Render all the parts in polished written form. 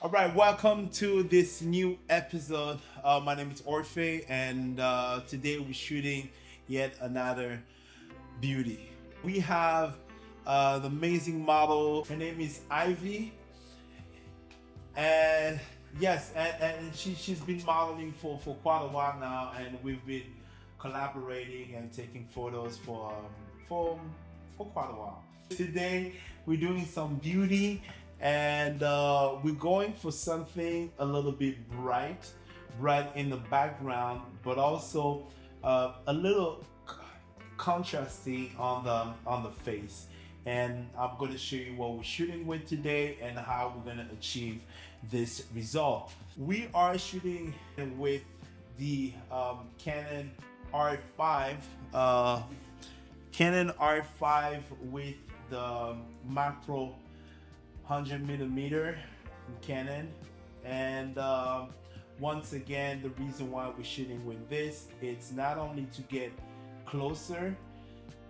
All right, welcome to this new episode. My name is Orphe, and today we're shooting yet another beauty. We have the amazing model. Her name is Ivy, and yes, and she's been modeling for quite a while now, and we've been collaborating and taking photos for quite a while. Today we're doing some beauty, and we're going for something a little bit bright in the background, but also a little contrasting on the face. And I'm going to show you what we're shooting with today and how we're going to achieve this result. We are shooting with the Canon R5, Canon R5 with the macro 100 millimeter Canon. And once again, the reason why we're shooting with this, it's not only to get closer,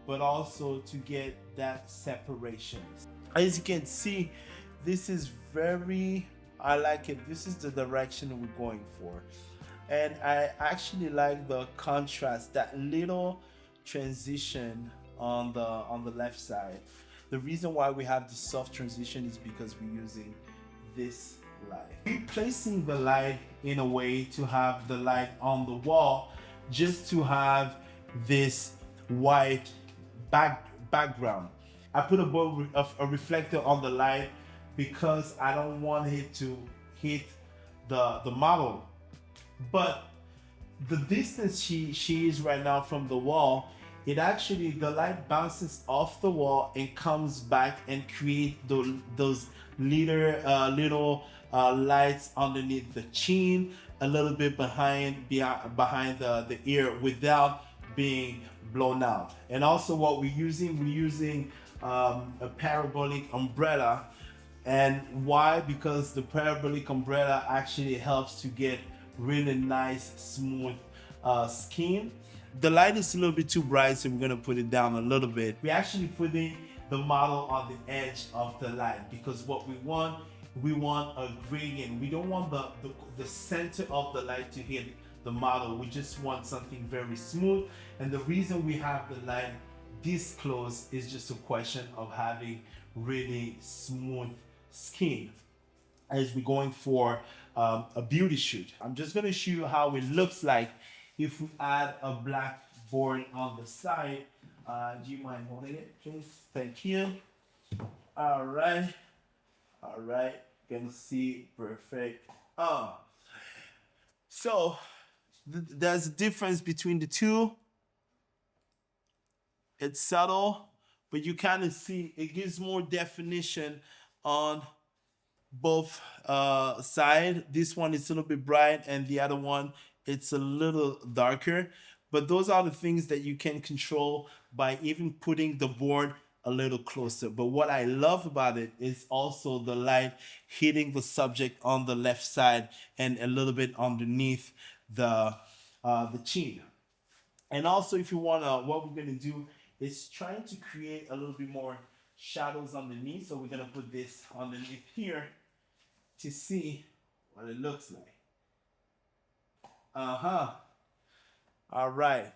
but also to get that separation. As you can see, this is I like it. This is the direction we're going for. And I actually like the contrast, that little transition on the left side. The reason why we have the soft transition is because we're using this light. We're placing the light in a way to have the light on the wall, just to have this white background. I put a reflector on the light because I don't want it to hit the model. But the distance she is right now from the wall, it actually, the light bounces off the wall and comes back and create those little lights underneath the chin, a little bit behind the ear, without being blown out. And also what we're using a parabolic umbrella. And why? Because the parabolic umbrella actually helps to get really nice smooth skin. The light is a little bit too bright, so we're gonna put it down a little bit. We're actually putting the model on the edge of the light because what we want a gradient. We don't want the center of the light to hit the model. We just want something very smooth. And the reason we have the light this close is just a question of having really smooth skin as we're going for a beauty shoot. I'm just gonna show you how it looks like if we add a black board on the side. Do you mind holding it, please? Thank you. All right, you can see perfect. So there's a difference between the two. It's subtle, but you kind of see it gives more definition on both side. This one is a little bit bright and the other one it's a little darker, but those are the things that you can control by even putting the board a little closer. But what I love about it is also the light hitting the subject on the left side and a little bit underneath the chin. And also, if you wanna, what we're gonna do is trying to create a little bit more shadows underneath. So we're gonna put this underneath here to see what it looks like. All right.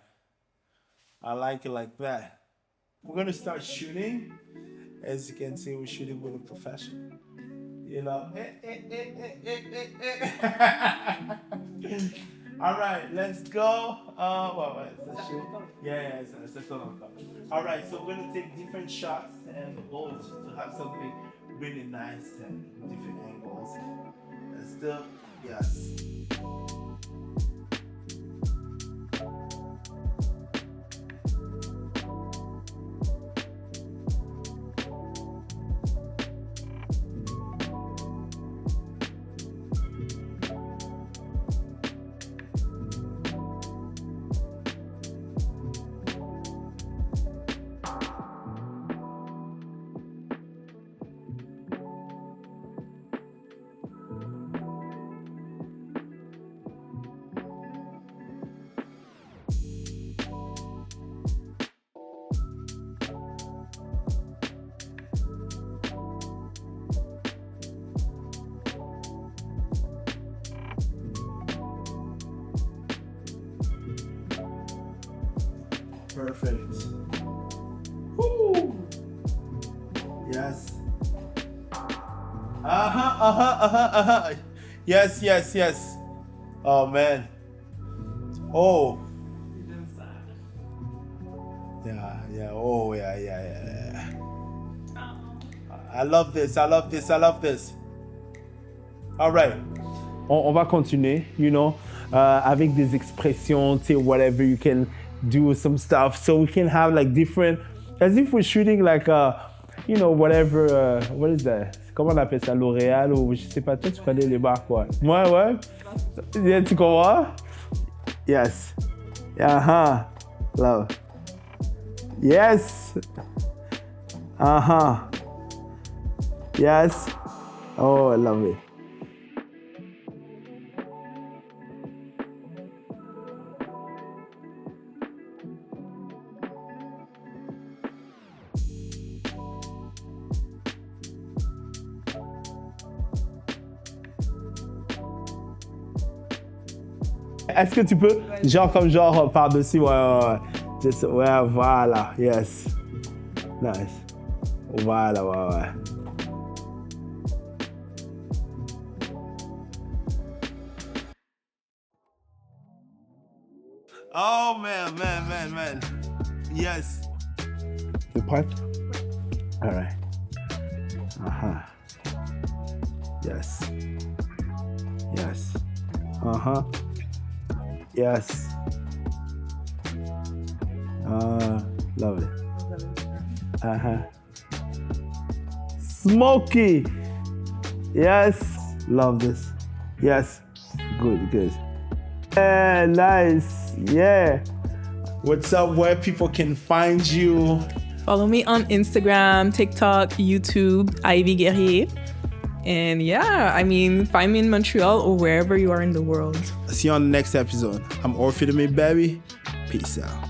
I like it like that. We're gonna start shooting. As you can see, we're shooting with a professional. You know. All right, let's go. Let's shoot. Yeah, it's a total. All right, so we're gonna take different shots, and the goal is just to have something really nice and different angles. Let's do, yes. Perfect. Woo. Yes. Yes, yes, yes. Oh man. Oh. Yeah, yeah. Oh, yeah, yeah, yeah. I love this. I love this. I love this. All right. On va continuer, you know, avec des expressions, tu sais, whatever, you can do some stuff. So we can have like different, as if we're shooting like, you know, whatever, what is that? Comment on appelle ça, L'Oréal ou je sais pas, toi tu connais les bars quoi. Ouais, ouais. Yeah, tu comprends? Yes. Uh-huh. Love. Yes. Uh-huh. Yes. Oh, I love it. Est-ce que tu peux, genre comme genre par-dessus, ouais. Just, ouais, voilà, yes. Nice. Voilà, ouais. Oh man. Yes. You prêt? All right. Uh-huh. Yes. Yes. Uh-huh. Yes. Love it. Uh-huh. Smoky. Yes. Love this. Yes. Good. Yeah, nice. Yeah. What's up? Where people can find you? Follow me on Instagram, TikTok, YouTube, Ivy Guerrier. And yeah, I mean, find me in Montreal or wherever you are in the world. See you on the next episode. I'm Orpheus, baby. Peace out.